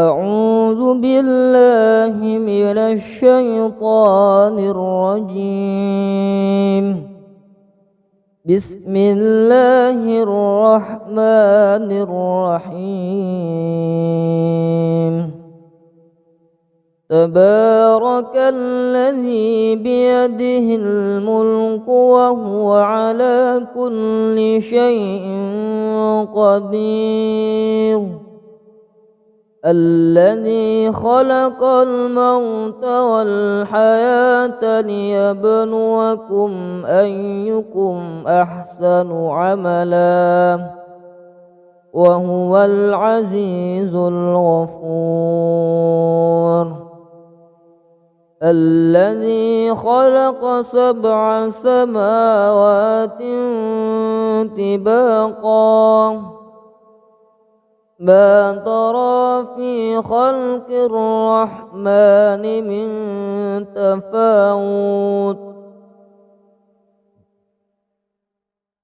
أعوذ بالله من الشيطان الرجيم. بسم الله الرحمن الرحيم. تبارك الذي بيده الملك وهو على كل شيء قدير. الذي خلق الموت والحياة ليبلوكم أيكم أحسن عملا وهو العزيز الغفور. الذي خلق 7 سماوات طباقا ما ترى في خلق الرحمن من تفاوت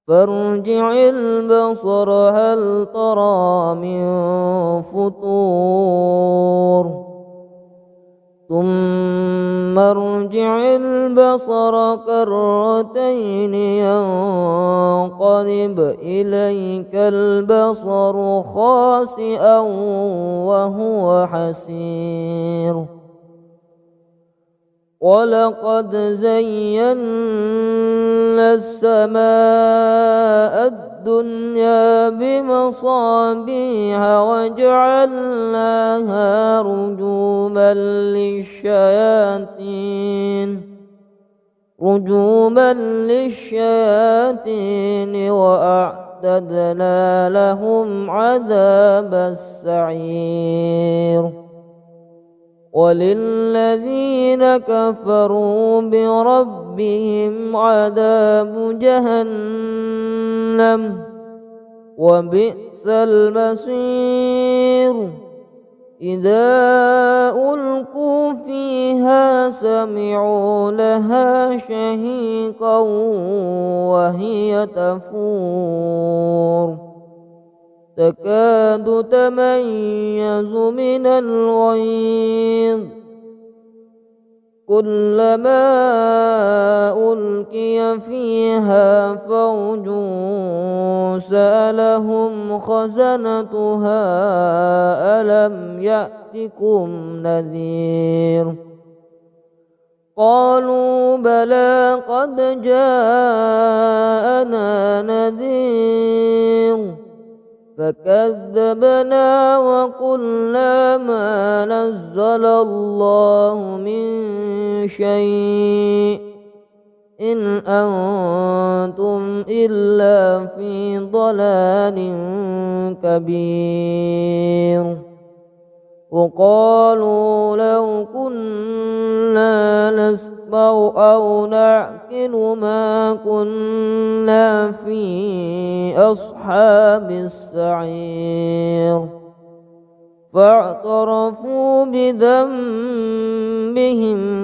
فارجع البصر هل ترى من فطور ثم ارجع البصر كرتين ينقلب إليك البصر خاسئا وهو حسير. ولقد زينا السماء الدنيا بمصابيح وجعلناها رجوما للشياطين وأعتدنا لهم عذاب السعير. وللذين كفروا بربهم عذاب جهنم وبئس المصير. إذا ألقوا فيها سمعوا لها شهيقا وهي تفور تكاد تميز من الغيظ. كلما ألقي فيها فوج سألهم خزنتها ألم يأتكم نذير. قالوا بلى قد جاءنا نذير فكذبنا وقلنا ما نزل الله من شيء إن أنتم إلا في ضلال كبير. وقالوا لو كنا نسمع أو نعقل ما كنا في أصحاب السعير. فاعترفوا بذنبهم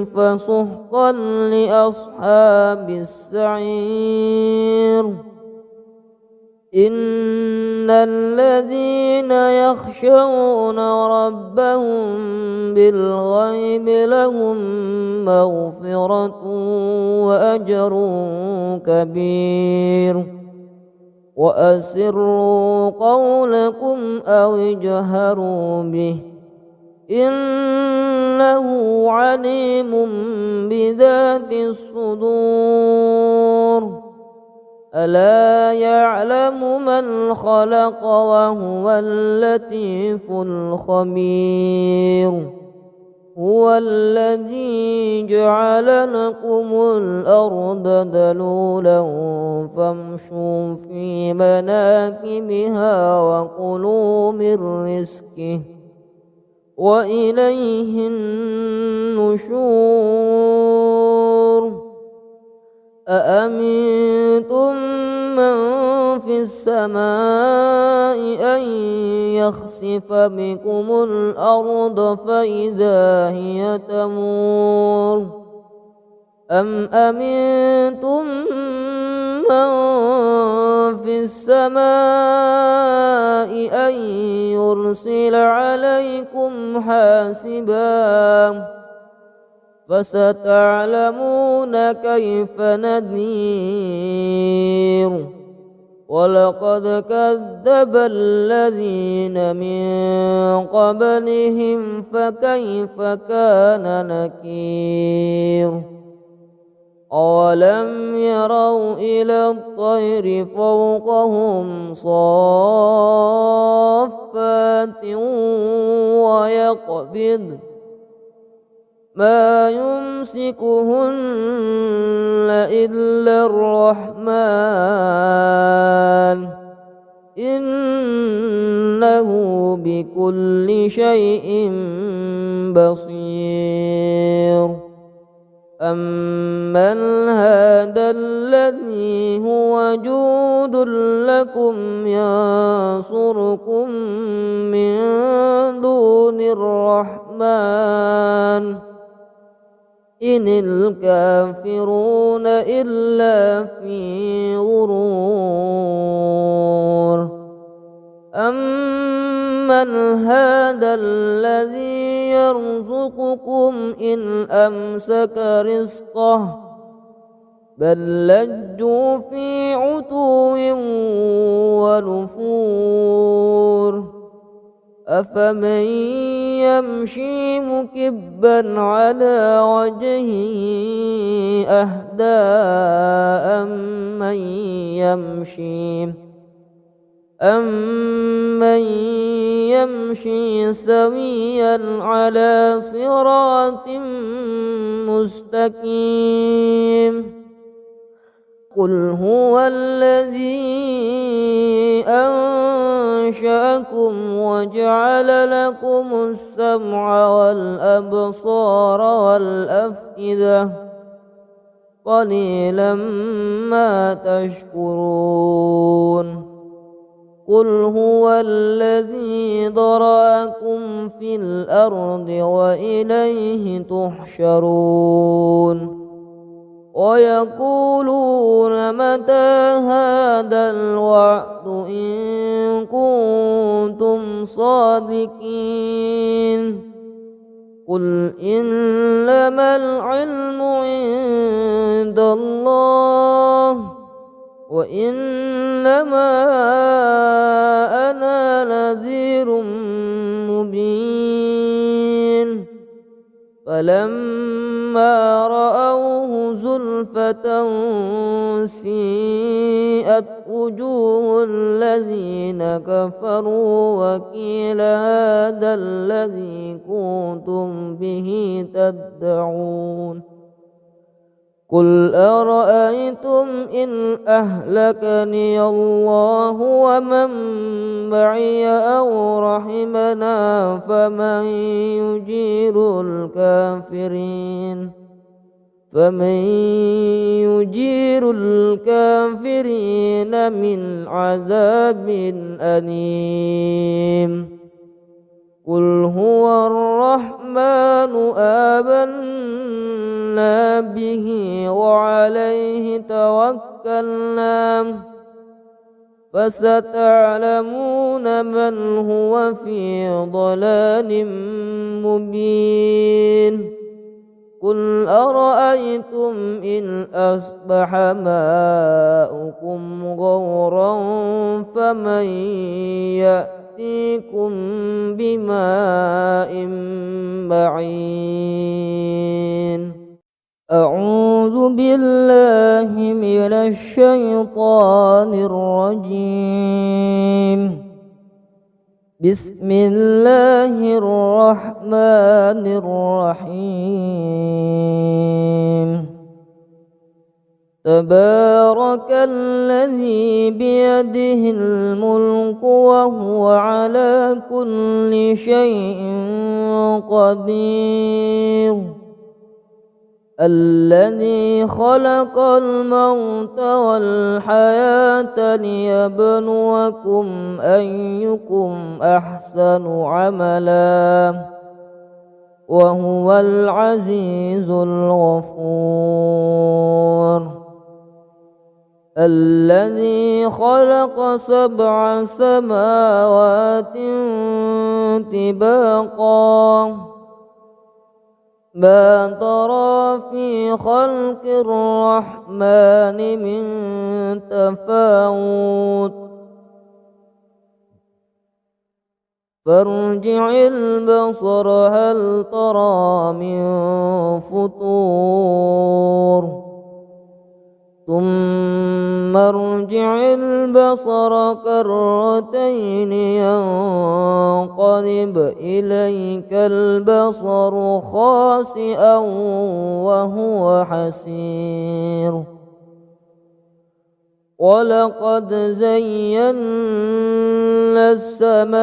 فسحقا لأصحاب السعير. إن الذين يخشون ربهم بالغيب لهم مغفرة وأجر كبير. وأسروا قولكم أو اجهروا به إنه عليم بذات الصدور. ألا يعلم من خلق وهو اللطيف الخبير. هو الذي جعل لكم الأرض ذلولا فامشوا في مناكبها وكلوا من رزقه وإليه النشور. أأمنتم من في السماء أن يخسف بكم الأرض فإذا هي تمور أم أمنتم من في السماء أن يرسل عليكم حاسبا فستعلمون كيف نذير ولقد كذب الذين من قبلهم فكيف كان نكير أولم يروا إلى الطير فوقهم صافات ويقبض ما يمسكهن إلا الرحمن إنه بكل شيء بصير أمن هذا الذي هو جود لكم ينصركم من دون الرحمن إن الكافرون إلا في غرور أمن هذا الذي يرزقكم إن أمسك رزقه بل لجوا في عتو ونفور أفمن يمشي مكبا على وجهه أهدى أمن يمشي سويا على صراط مستقيم قل هو الذي أنشأكم وجعل لكم السمع والأبصار والأفئدة قليلا ما تشكرون قل هو الذي ذرأكم في الأرض وإليه تحشرون ويقولون متى هذا الوعد إن كنتم صادقين قل إنما العلم عند الله وإنما أنا نذير مبين فلما رأوه زلفة سيئت وجوه الذين كفروا وقيل هذا الذي كنتم به تدعون قل أرأيتم إن أهلكني الله ومن معي أو رحمنا فمن يجير الكافرين من عذاب أليم قل هو الرحمن آمنا به وعليه توكلنا فستعلمون من هو في ضلال مبين قل أرأيتم إن أصبح ماؤكم غورا فمن يأتيكم بماء معين أعوذ بالله من الشيطان الرجيم بسم الله الرحمن الرحيم تبارك الذي بيده الملك وهو على كل شيء قدير الذي خلق الموت والحياة ليبلوكم أيكم أحسن عملا وهو العزيز الغفور الذي خلق 7 سماوات طباقا ما ترى في خلق الرحمن من تفاوت فارجع البصر هل ترى من فطور ثم ارجع البصر كرتين ينقلب إليك البصر خاسئا وهو حسير ولقد زينا السماء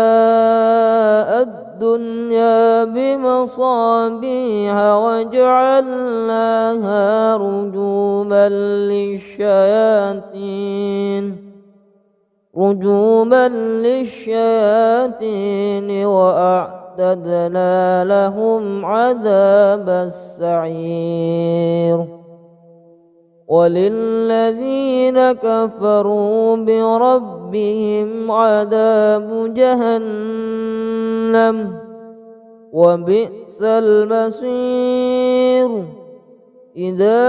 الدنيا بمصابيح وجعلناها رجوما للشياطين وأعتدنا لهم عذاب السعير وللذين كفروا بربهم عذاب جهنم وبئس المصير إذا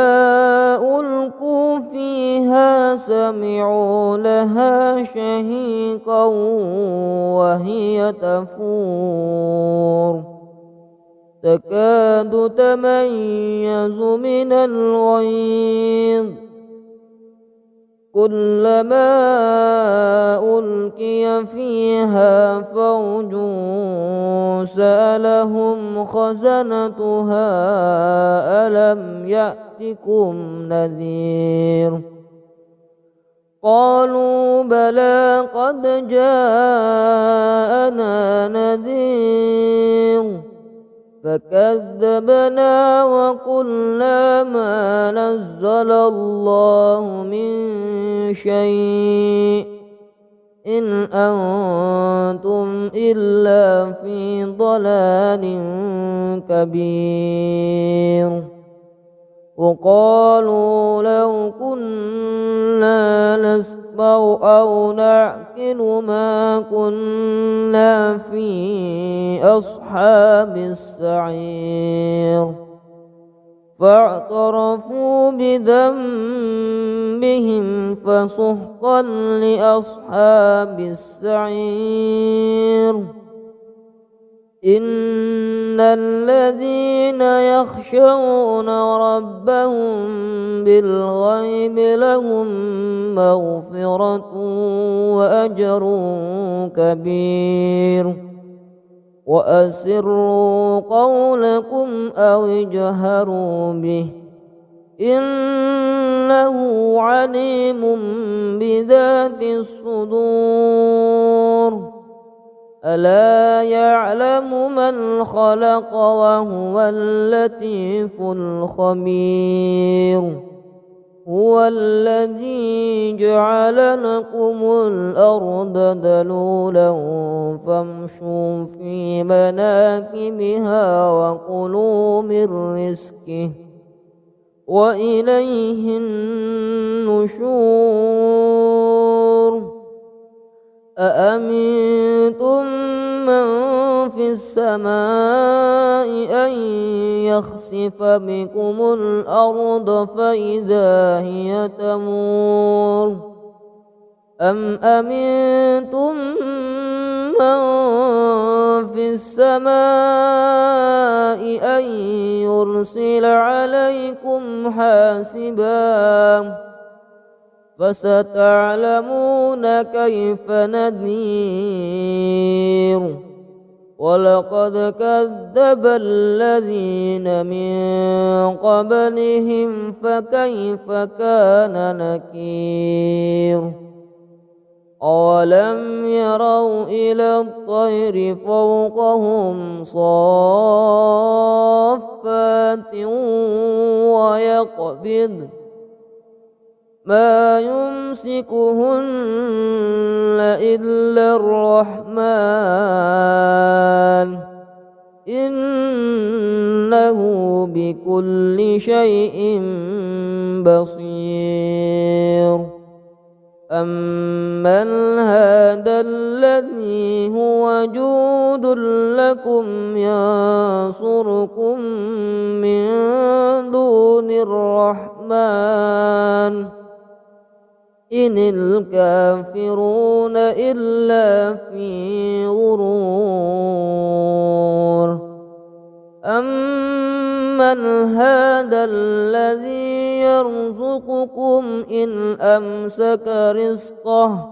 ألقوا فيها سمعوا لها شهيقا وهي تفور تكاد تميز من الغيظ كلما ألقي فيها فوج سألهم خزنتها ألم يأتكم نذير قالوا بلى قد جاءنا نذير فكذبنا وقلنا ما نزل الله من شيء إن أنتم إلا في ضلال كبير وقالوا لو كنا نسمع أو نعقل ما كنا في أصحاب السعير فاعترفوا بذنبهم فسحقا لأصحاب السعير إن الذين يخشون ربهم بالغيب لهم مغفرة وأجر كبير وأسروا قولكم أو اجهروا به إنه عليم بذات الصدور ألا يعلم من خلق وهو اللطيف الخبير هو الذي جعل لكم الأرض ذلولا فامشوا في مناكبها وكلوا من رزقه وإليه النشور أأمنتم من في السماء أن يخسف بكم الأرض فإذا هي تمور أم أمنتم من في السماء أن يرسل عليكم حاسبا فستعلمون كيف نذير ولقد كذب الذين من قبلهم فكيف كان نكير أولم يروا إلى الطير فوقهم صافات ويقبض ما يمسكهن إلا الرحمن إنه بكل شيء بصير أمن هذا الذي هو جود لكم ينصركم من دون الرحمن إن الكافرون إلا في غرور أمن هذا الذي يرزقكم إن أمسك رزقه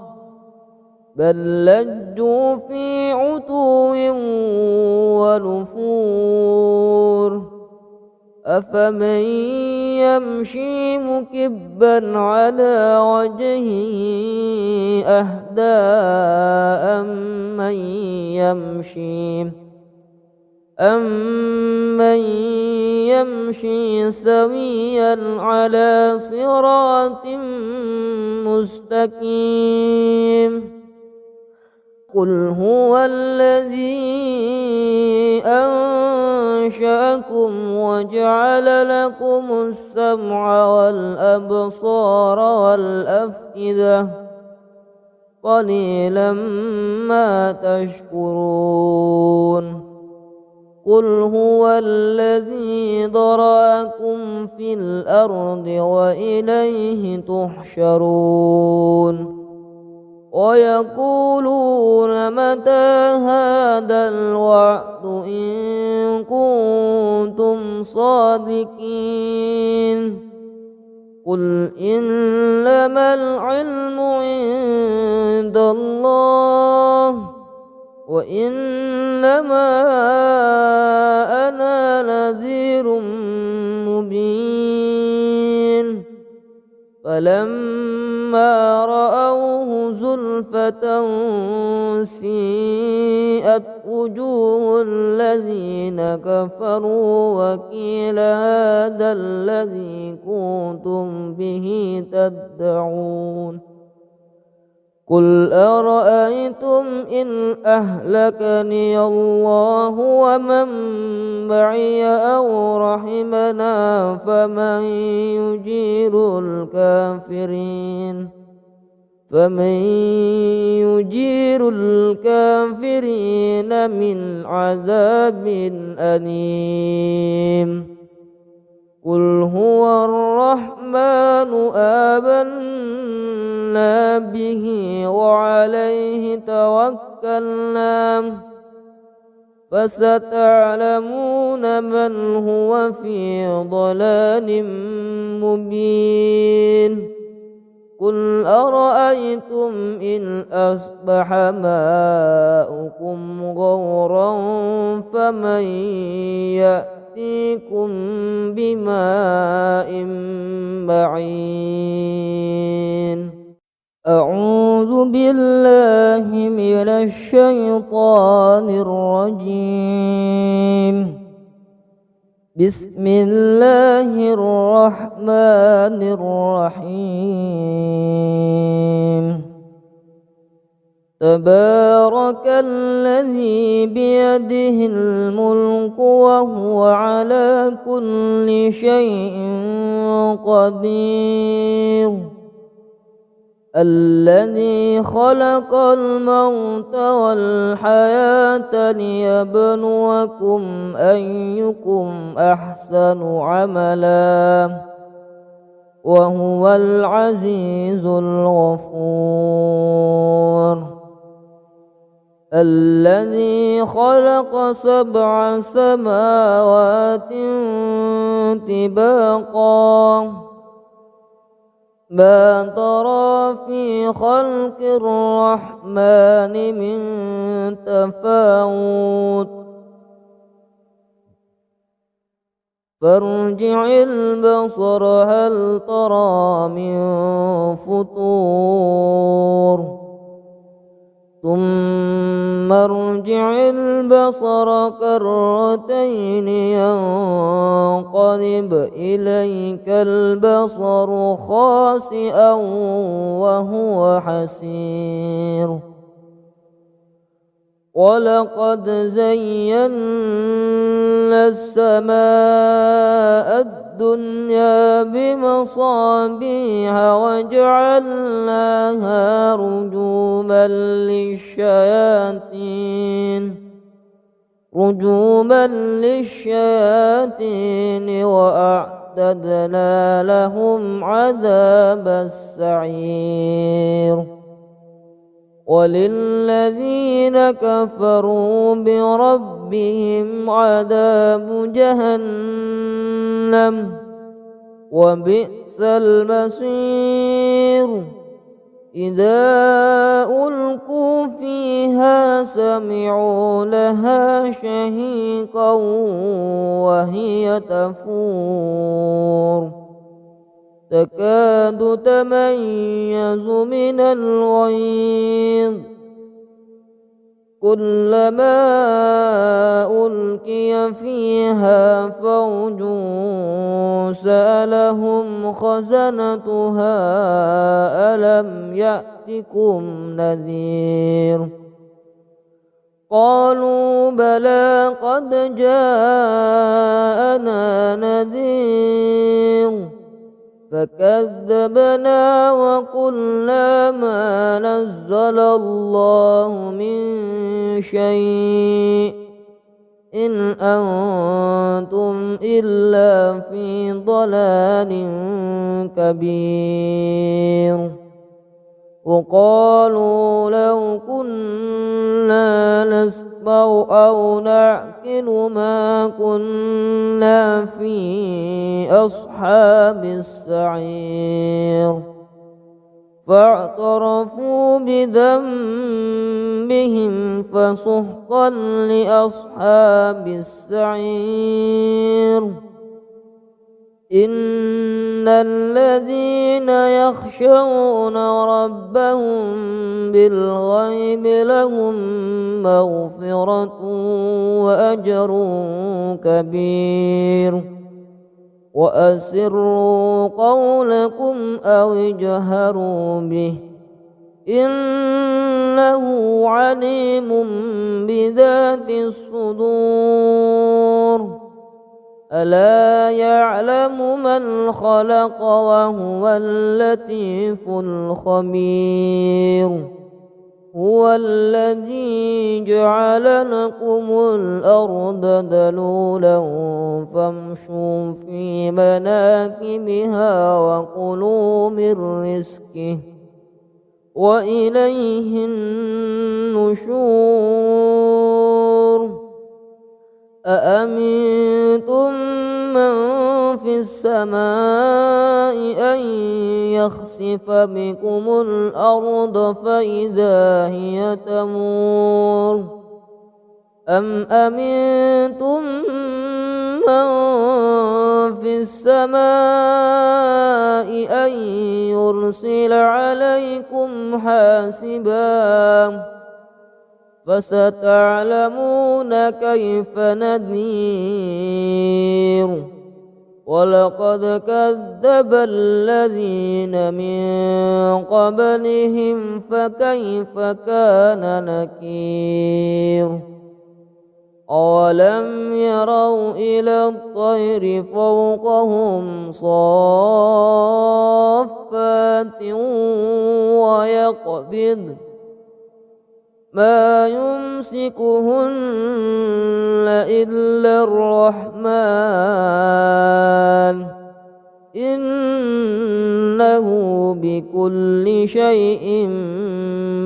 بل لجوا في عتو ونفور أفمن يمشي مكبا على وجهه أهدى أمن يمشي سويا على صراط مستقيم قل هو الذي أنشأكم وجعل لكم السمع والأبصار والأفئدة قليلا ما تشكرون قل هو الذي ذرأكم في الأرض وإليه تحشرون ويقولون متى هذا الوعد إن كنتم صادقين قل إنما العلم عند الله وإنما أنا نذير مبين فلما رأوه زلفة سيئت وجوه الذين كفروا وقيل هذا الذي كنتم به تدعون قل أرأيتم إن أهلكني الله ومن معي أو رحمنا فمن يجير الكافرين من عذاب أليم قل هو الرحمن آمنا به وعليه توكلنا فستعلمون من هو في ضلال مبين قل أرأيتم إن أصبح ماؤكم غورا فمن يأتيكم بماء معين أعوذ بالله من الشيطان الرجيم بسم الله الرحمن الرحيم تبارك الذي بيده الملك وهو على كل شيء قدير الذي خلق الموت والحياة ليبلوكم أيكم أحسن عملا وهو العزيز الغفور الذي خلق 7 سماوات طباقا ما ترى في خلق الرحمن من تفاوت فارجع البصر هل ترى من فطور ثم ارجع البصر كرتين ينقلب إليك البصر خاسئا وهو حسير ولقد زينا السماء الدنيا بمصابيح وجعلناها رجوما للشياطين وأعتدنا لهم عذاب السعير وللذين كفروا بربهم عذاب جهنم وبئس المصير إذا ألقوا فيها سمعوا لها شهيقا وهي تفور تكاد تميز من الغيظ كلما ألقي فيها فوج سألهم خزنتها ألم يأتكم نذير قالوا بلى قد جاءنا نذير فكذبنا وقلنا ما نزل الله من شيء إن أنتم إلا في ضلال كبير وقالوا لو كنا نسمع أو نعقل ما كنا في أصحاب السعير فاعترفوا بذنبهم فسحقا لأصحاب السعير إن الذين يخشون ربهم بالغيب لهم مغفرة وأجر كبير وأسروا قولكم أو اجهروا به إنه عليم بذات الصدور ألا يعلم من خلق وهو اللطيف الخبير هو الذي جعل لكم الأرض ذلولا فامشوا في مناكبها وكلوا من رزقه وإليه النشور أأمنتم من في السماء أن يخسف بكم الأرض فإذا هي تمور أم أمنتم من في السماء أن يرسل عليكم حاسبا فستعلمون كيف نذير ولقد كذب الذين من قبلهم فكيف كان نكير أولم يروا إلى الطير فوقهم صافات ويقبض ما يمسكهن إلا الرحمن إنه بكل شيء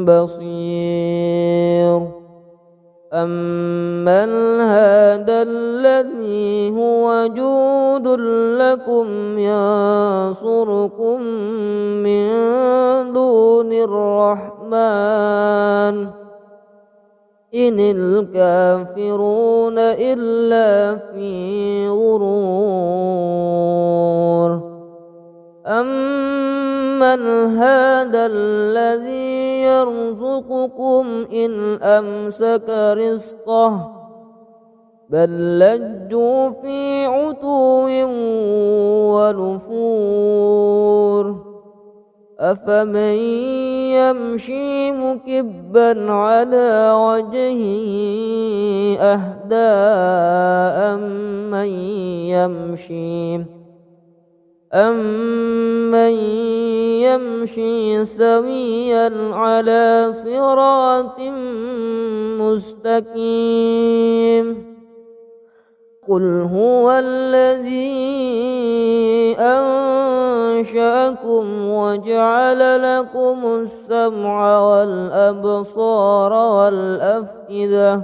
بصير أمن هذا الذي هو جود لكم ينصركم من دون الرحمن إن الكافرون إلا في غرور أمن هذا الذي يرزقكم إن أمسك رزقه بل لجوا في عتو ونفور أفمن يمشي مكبا على وجهه أهدى أمن يمشي سويا على صراط مستقيم قل هو الذي أنشأكم وجعل لكم السمع والأبصار والأفئدة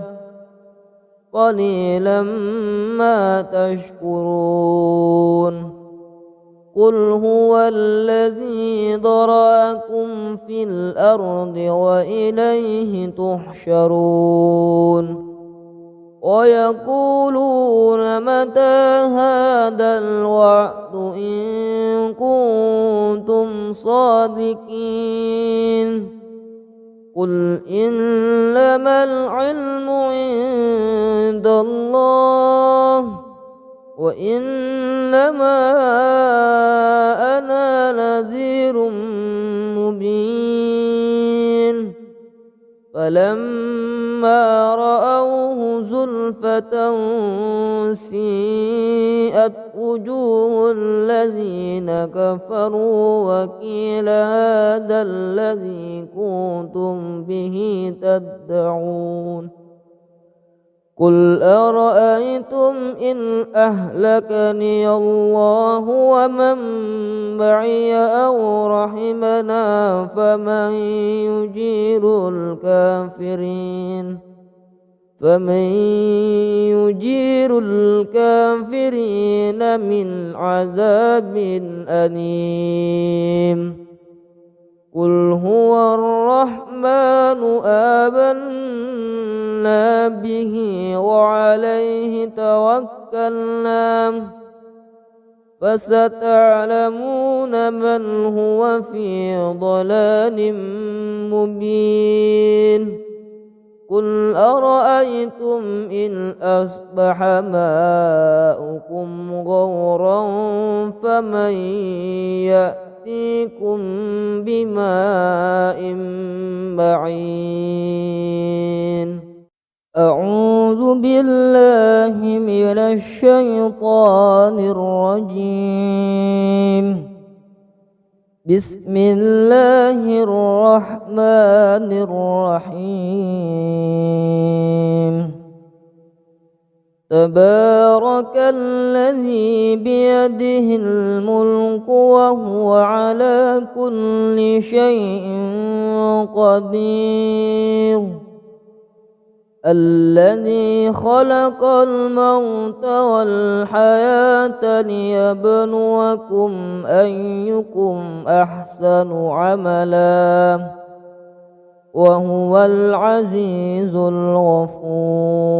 قليلا ما تشكرون قل هو الذي ذرأكم في الأرض وإليه تحشرون ويقولون متى هذا الوعد إن كنتم صادقين قل إنما العلم عند الله وإنما أنا نذير مبين فلما رأوه زلفة سيئت وجوه الذين كفروا وقيل هذا الذي كنتم به تدعون قل أرأيتم إن أهلكني الله ومن معي أو رحمنا فمن يجير الكافرين من عذاب أليم قل هو الرحمن آمنا به وعليه توكلنا فستعلمون من هو في ضلال مبين قل أرأيتم إن أصبح ماؤكم غورا فمن يأتيكم بماء معين أعوذ بالله من الشيطان الرجيم بسم الله الرحمن الرحيم تبارك الذي بيده الملك وهو على كل شيء قدير الذي خلق الموت والحياة ليبلوكم أيكم أحسن عملا وهو العزيز الغفور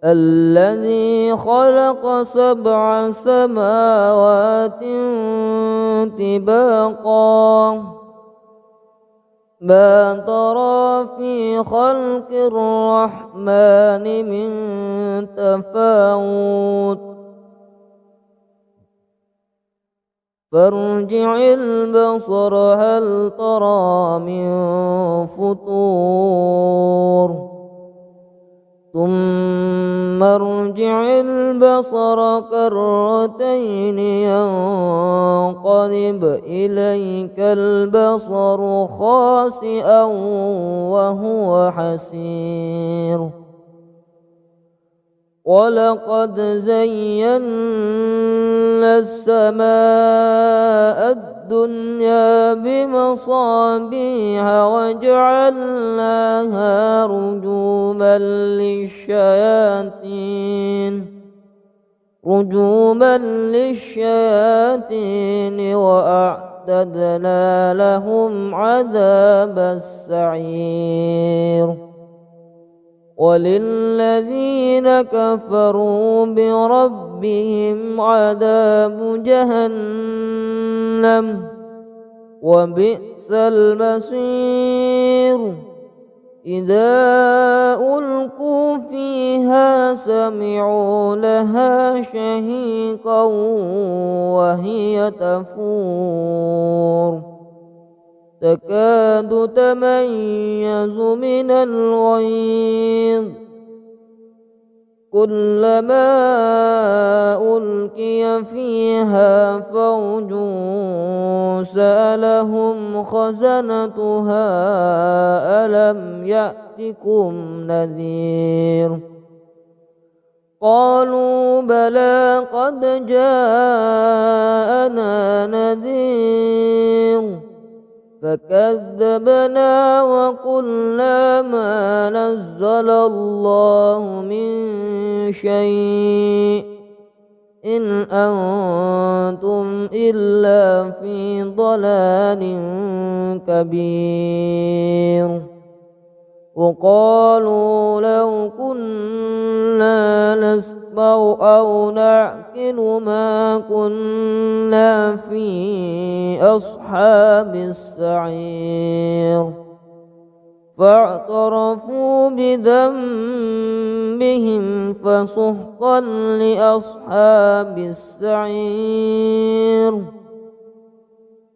الذي خلق 7 سماوات طباقا ما ترى في خلق الرحمن من تفاوت فارجع البصر هل ترى من فطور ثم ارجع البصر كرتين ينقلب إليك البصر خاسئا وهو حسير ولقد زينا السماء الدنيا بمصابيح وجعلناها رجوما للشياطين وأعتدنا لهم عذاب السعير وللذين كفروا بربهم عذاب جهنم وبئس المصير إذا ألقوا فيها سمعوا لها شهيقا وهي تفور تكاد تميز من الغيظ كلما ألقي فيها فوج سألهم خزنتها ألم يأتكم نذير قالوا بلى قد جاءنا نذير فكذبنا وقلنا ما نزل الله من شيء إن أنتم إلا في ضلال كبير وقالوا لو كنا نسمع أو نعقل ما كنا في أصحاب السعير فاعترفوا بذنبهم فسحقا لأصحاب السعير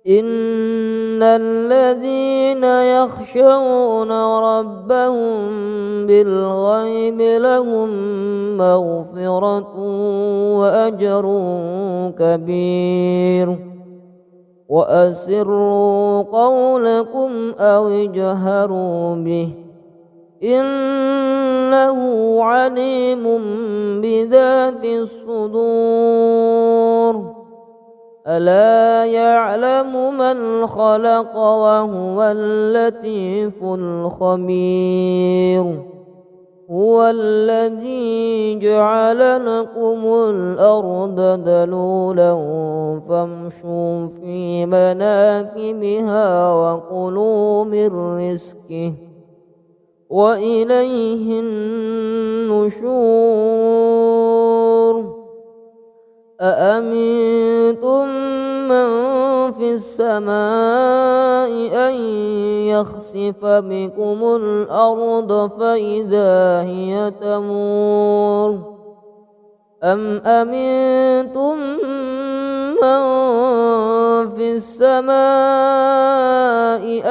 إن الذين يخشون ربهم بالغيب لهم مغفرة وأجر كبير وأسروا قولكم أو اجهروا به إنه عليم بذات الصدور ألا يعلم من خلق وهو اللطيف الخبير هو الذي جعل لكم الأرض ذلولا فامشوا في مناكبها وكلوا من رزقه وإليه النشور أأمنتم من في السماء أن يخسف بكم الأرض فإذا هي تمور أم أمنتم من في السماء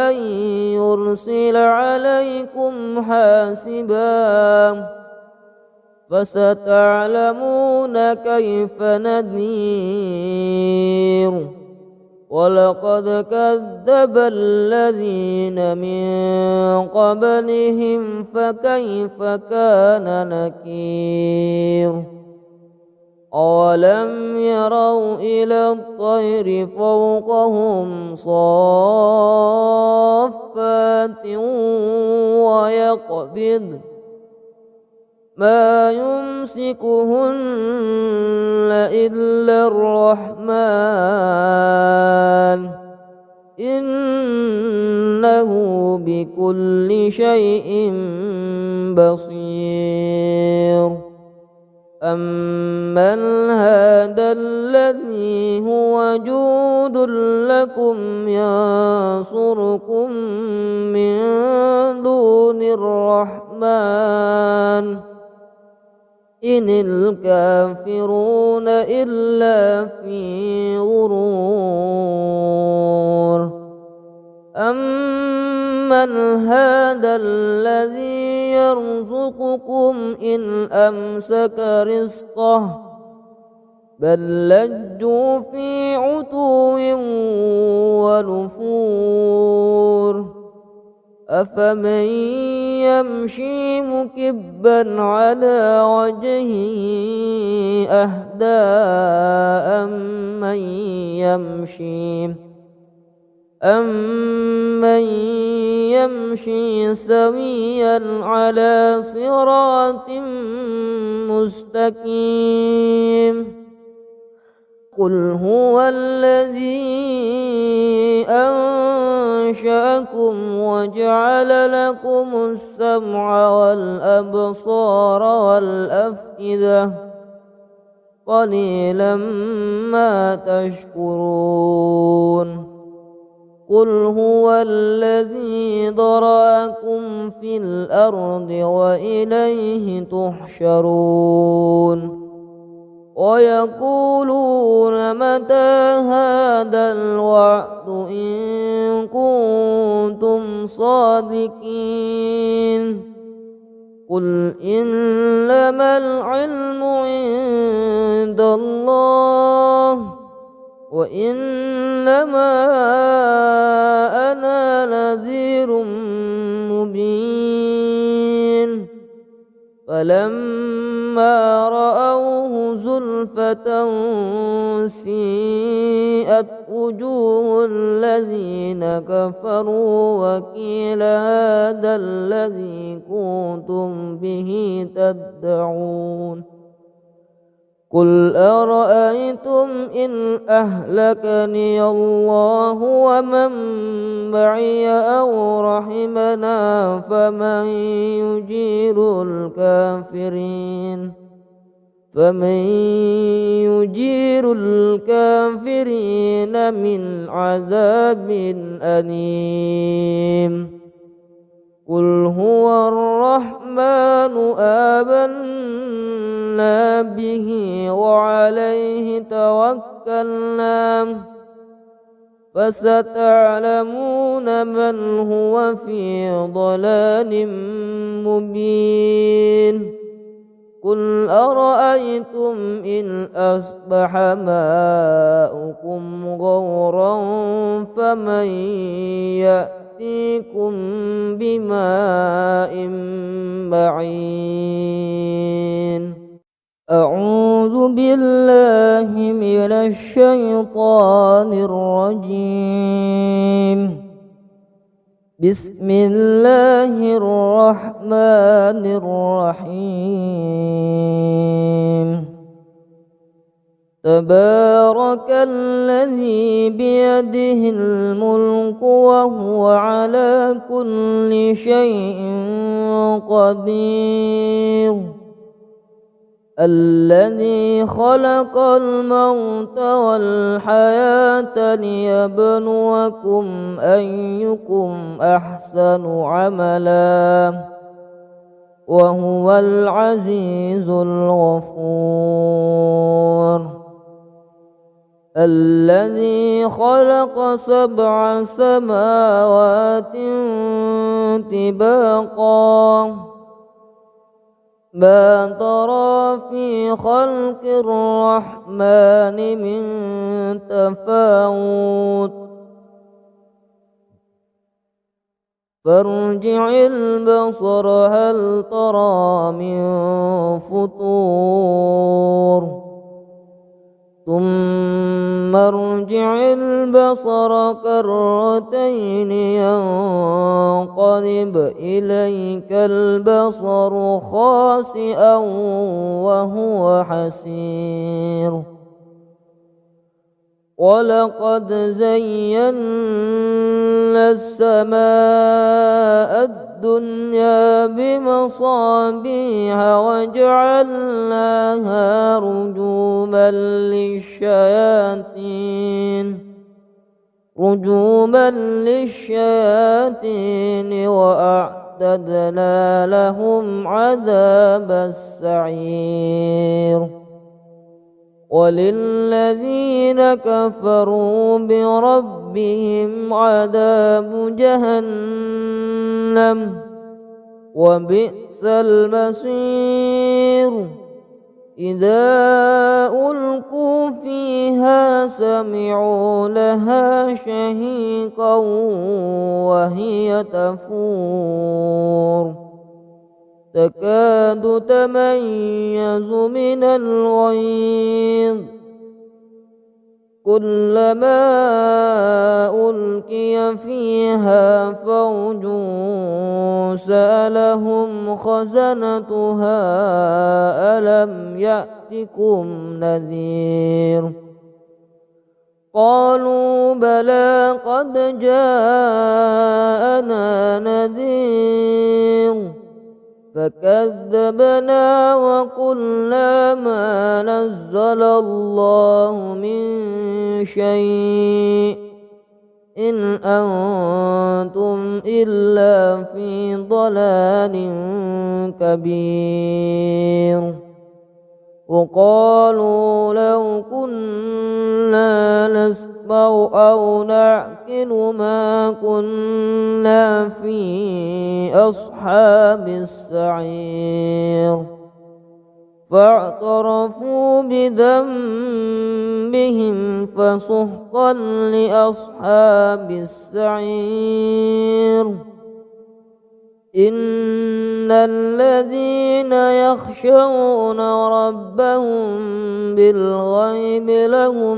أن يرسل عليكم حاسبا فستعلمون كيف نذير ولقد كذب الذين من قبلهم فكيف كان نكير أولم يروا إلى الطير فوقهم صافات ويقبض ما يمسكهن إلا الرحمن إنه بكل شيء بصير أمن هذا الذي هو جود لكم ينصركم من دون الرحمن إن الكافرون إلا في غرور أمن هذا الذي يرزقكم إن أمسك رزقه بل لجوا في عتو ونفور أفمن يمشي مكبا على وجهه أهدى أمن يمشي سويا على صراط مستقيم قل هو الذي أنشأكم وجعل لكم السمع والأبصار والأفئدة قليلا ما تشكرون قل هو الذي ذرأكم في الأرض وإليه تحشرون ويقولون متى هذا الوعد إن كنتم صادقين قل إنما العلم عند الله وإنما أنا نذير مبين فلما رأوه زلفة سيئت وجوه الذين كفروا وقيل هذا الذي كنتم به تدعون قل أرأيتم إن أهلكني الله ومن معي أو رحمنا فمن يجير الكافرين من عذاب أليم قل هو الرحمن آمنا به وعليه توكلنا فستعلمون من هو في ضلال مبين قل أرأيتم إن أصبح ماؤكم غورا فمن يأتيكم بماء معين أعوذ بالله من الشيطان الرجيم بسم الله الرحمن الرحيم تبارك الذي بيده الملك وهو على كل شيء قدير الذي خلق الموت والحياة ليبلوكم أيكم أحسن عملا وهو العزيز الغفور الذي خلق 7 سماوات طباقا ما ترى في خلق الرحمن من تفاوت فارجع البصر هل ترى من فطور ثم ارجع البصر كرتين ينقلب إليك البصر خاسئا وهو حسير ولقد زينا السماء الدنيا بمصابيح وجعلناها رجوما للشياطين وأعتدنا لهم عذاب السعير وللذين كفروا بربهم عذاب جهنم وبئس المصير إذا ألقوا فيها سمعوا لها شهيقا وهي تفور تكاد تميز من الغيظ كلما ألقي فيها فوج سألهم خزنتها ألم يأتكم نذير قالوا بلى قد جاءنا نذير فكذبنا وقلنا ما نزل الله من شيء إن أنتم إلا في ضلال كبير وقالوا لو كنا نسمع أو نعقل ما كنا في أصحاب السعير فاعترفوا بذنبهم فسحقا لأصحاب السعير إن الذين يخشون ربهم بالغيب لهم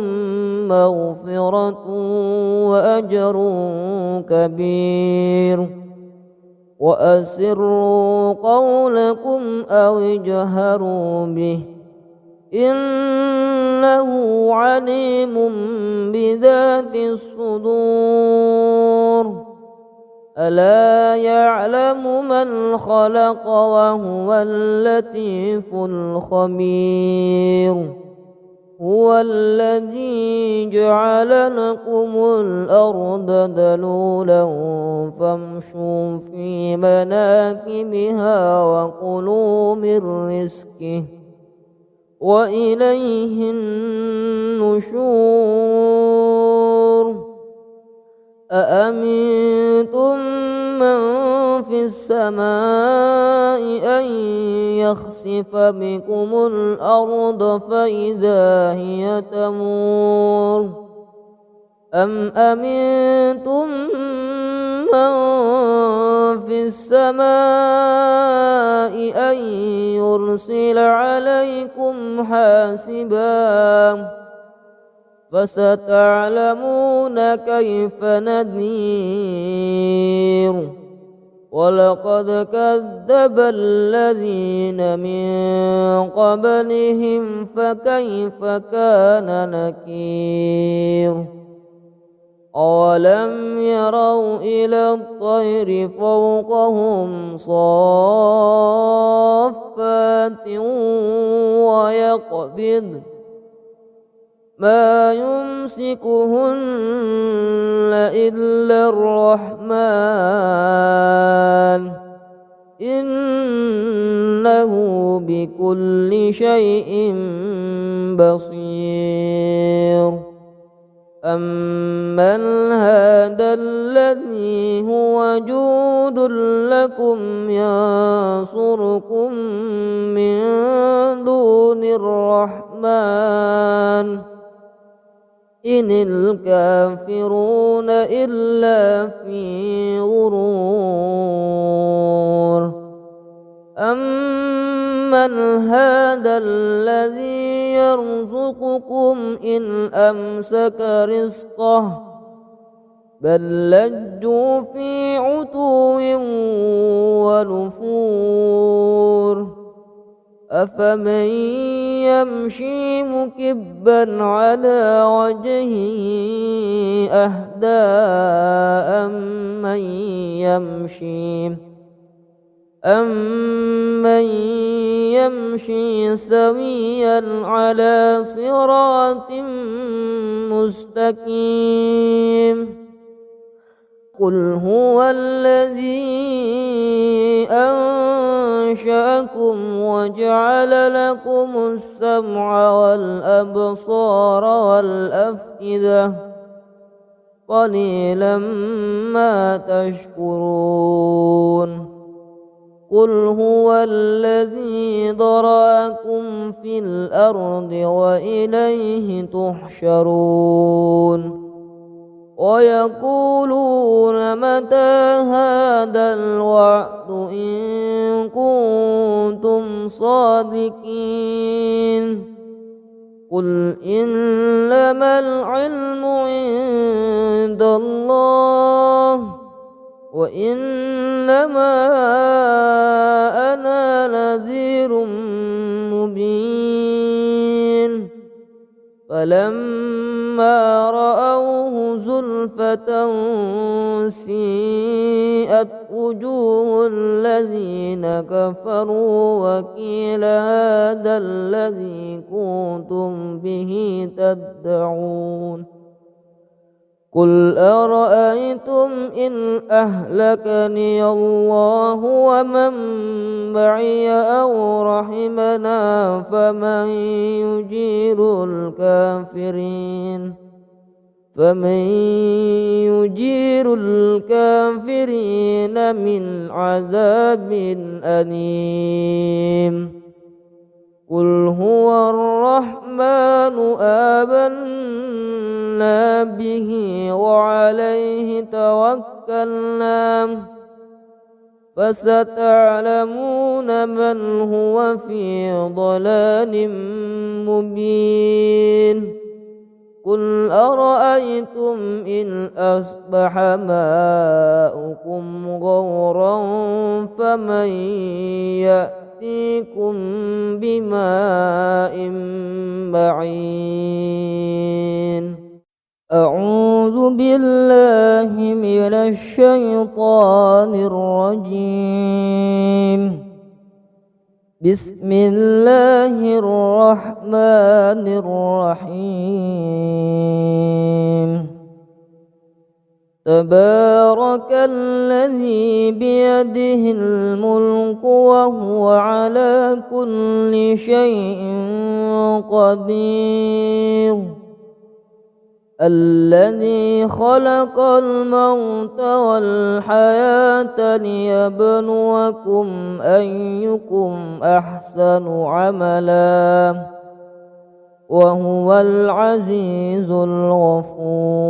مغفرة وأجر كبير وأسروا قولكم أو اجهروا به إنه عليم بذات الصدور ألا يعلم من خلق وهو اللطيف الخبير هو الذي جعل لكم الأرض ذلولا فامشوا في مناكبها وكلوا من رزقه وإليه النشور أأمنتم من في السماء أن يخسف بكم الأرض فإذا هي تمور أم أمنتم من في السماء أن يرسل عليكم حاسبا فستعلمون كيف نذير ولقد كذب الذين من قبلهم فكيف كان نكير أولم يروا إلى الطير فوقهم صافات ويقبض ما يمسكهن إلا الرحمن إنه بكل شيء بصير أمن هذا الذي هو جود لكم ينصركم من دون الرحمن إن الكافرون إلا في غرور أمن هذا الذي يرزقكم إن أمسك رزقه بل لجوا في عتو ونفور أفمن يمشي مكبا على وجهه أهدى أمن يمشي سويا على صراط مستقيم قل هو الذي أنشأكم وجعل لكم السمع والأبصار والأفئدة قليلا ما تشكرون قل هو الذي ذرأكم في الأرض وإليه تحشرون ويقولون متى هذا الوعد إن كنتم صادقين قل إنما العلم عند الله وإنما أنا نذير مبين فلما رأوه زلفة سيئت وجوه الذين كفروا وقيل هذا الذي كنتم به تدعون قل أرأيتم إن أهلكني الله ومن معي أو رحمنا فمن يجير الكافرين من عذاب أليم قل هو الرحمن آمنا به وعليه توكلنا فستعلمون من هو في ضلال مبين قل أرأيتم إن أصبح ماؤكم غورا فمن يأتيكم بماء معين أعوذ بالله من الشيطان الرجيم بسم الله الرحمن الرحيم تبارك الذي بيده الملك وهو على كل شيء قدير الذي خلق الموت والحياة ليبلوكم أيكم أحسن عملا وهو العزيز الغفور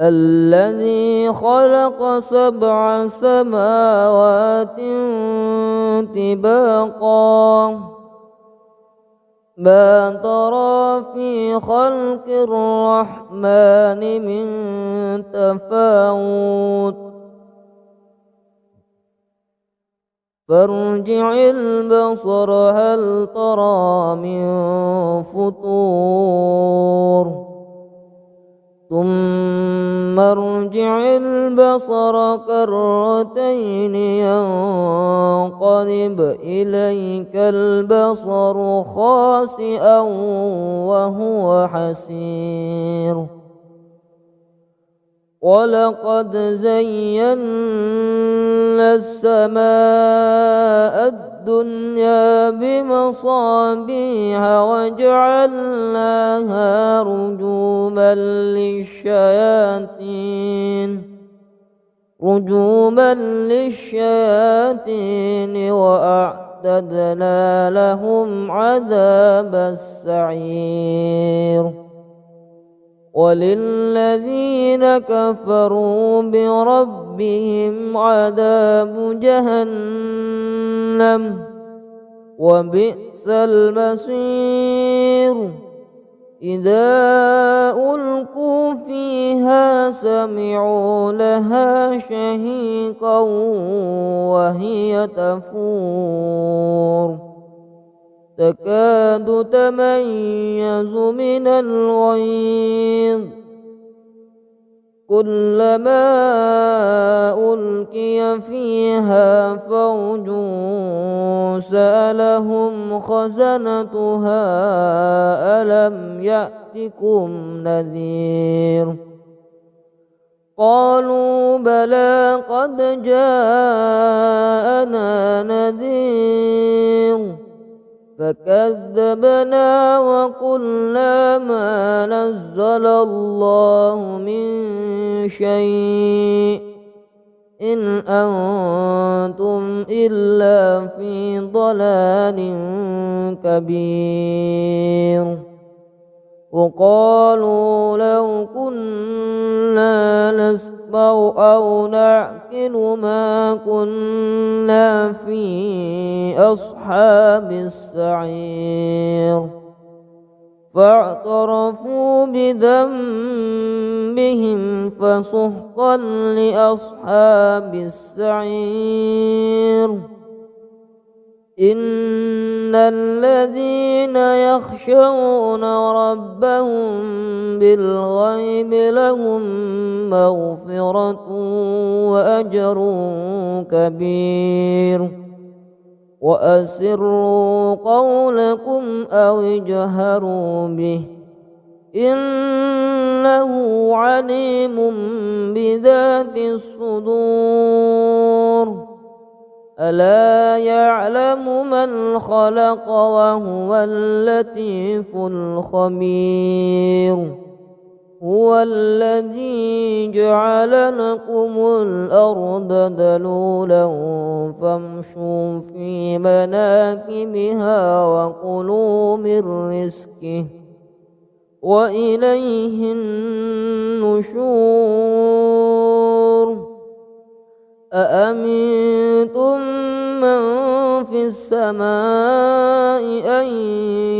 الذي خلق 7 سماوات طباقا ما ترى في خلق الرحمن من تفاوت فارجع البصر هل ترى من فطور ثم ارجع البصر كرتين ينقلب إليك البصر خاسئا وهو حسير ولقد زينا السماء الدنيا بمصابيح وجعلناها رجوما للشياطين وأعتدنا لهم عذاب السعير وللذين كفروا بربهم عذاب جهنم وبئس المصير إذا ألقوا فيها سمعوا لها شهيقا وهي تفور تكاد تميز من الغيظ كلما ألقي فيها فوج سألهم خزنتها ألم يأتكم نذير قالوا بلى قد جاءنا نذير فكذبنا وقلنا ما نزل الله من شيء إن أنتم إلا في ضلال كبير وقالوا لو كنا نسمع أو نعقل ما كنا في أصحاب السعير فاعترفوا بذنبهم فسحقا لأصحاب السعير إن الذين يخشون ربهم بالغيب لهم مغفرة وأجر كبير وأسروا قولكم أو اجهروا به إنه عليم بذات الصدور ألا يعلم من خلق وهو اللطيف الخبير هو الذي جعل لكم الأرض ذلولا فامشوا في مناكبها وكلوا من رزقه وإليه النشور أأمنتم من في السماء أن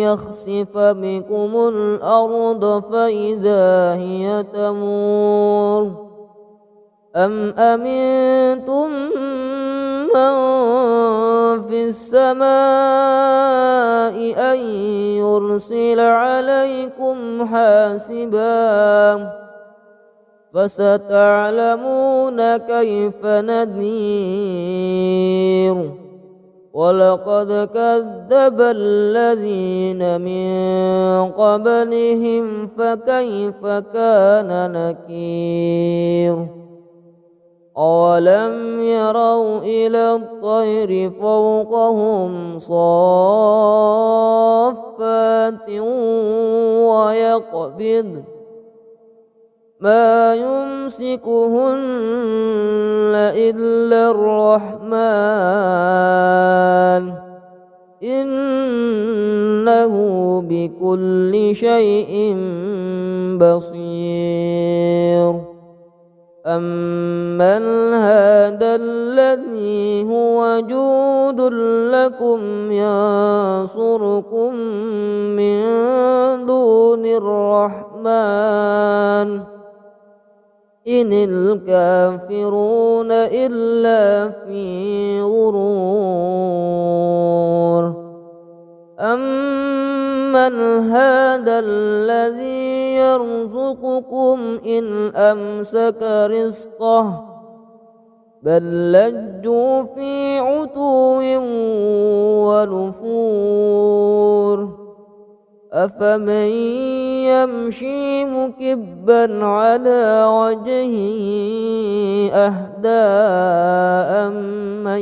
يخسف بكم الأرض فإذا هي تمور أم أمنتم من في السماء أن يرسل عليكم حاسبا فستعلمون كيف نذير ولقد كذب الذين من قبلهم فكيف كان نكير أولم يروا إلى الطير فوقهم صافات ويقبض ما يمسكهن إلا الرحمن إنه بكل شيء بصير أمن هذا الذي هو جود لكم ينصركم من دون الرحمن إن الكافرون إلا في غرور أمن هذا الذي يرزقكم إن أمسك رزقه بل لجوا في عتو ونفور أفمن يمشي مكبا على وجهه أهدى أمن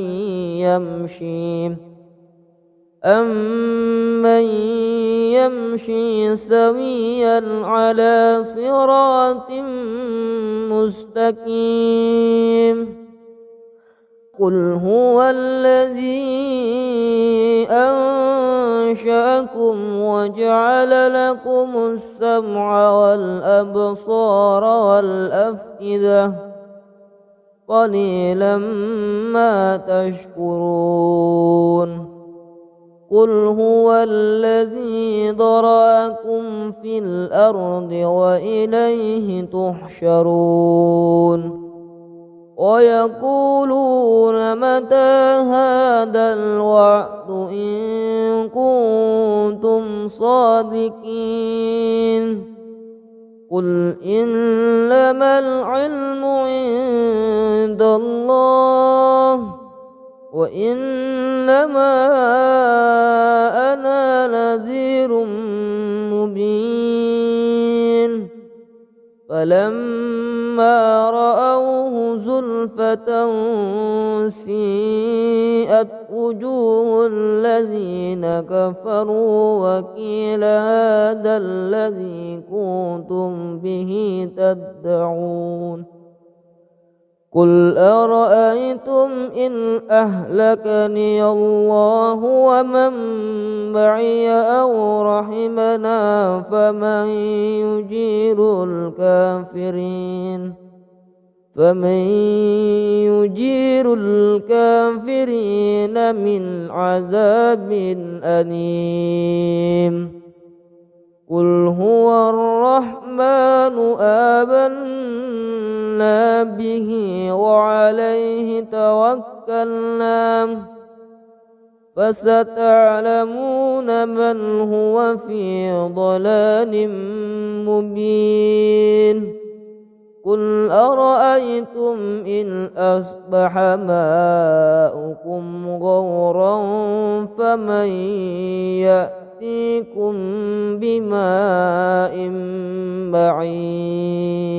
يمشي سويا على صراط مستقيم قل هو الذي أنشأكم وجعل لكم السمع والأبصار والأفئدة قليلا ما تشكرون قل هو الذي ذرأكم في الأرض وإليه تحشرون ويقولون متى هذا الوعد إن كنتم صادقين قل إنما العلم عند الله وإنما أنا نذير مبين فلما رأوه زلفة سيئت وجوه الذين كفروا وقيل هذا الذي كنتم به تدعون قل أرأيتم إن أهلكني الله ومن معي أو رحمنا فمن يجير الكافرين من عذاب أليم قل هو الرحمن آمنا به وعليه توكلنا فستعلمون من هو في ضلال مبين قل أرأيتم إن أصبح ماؤكم غورا فمن يأتيكم بماء معين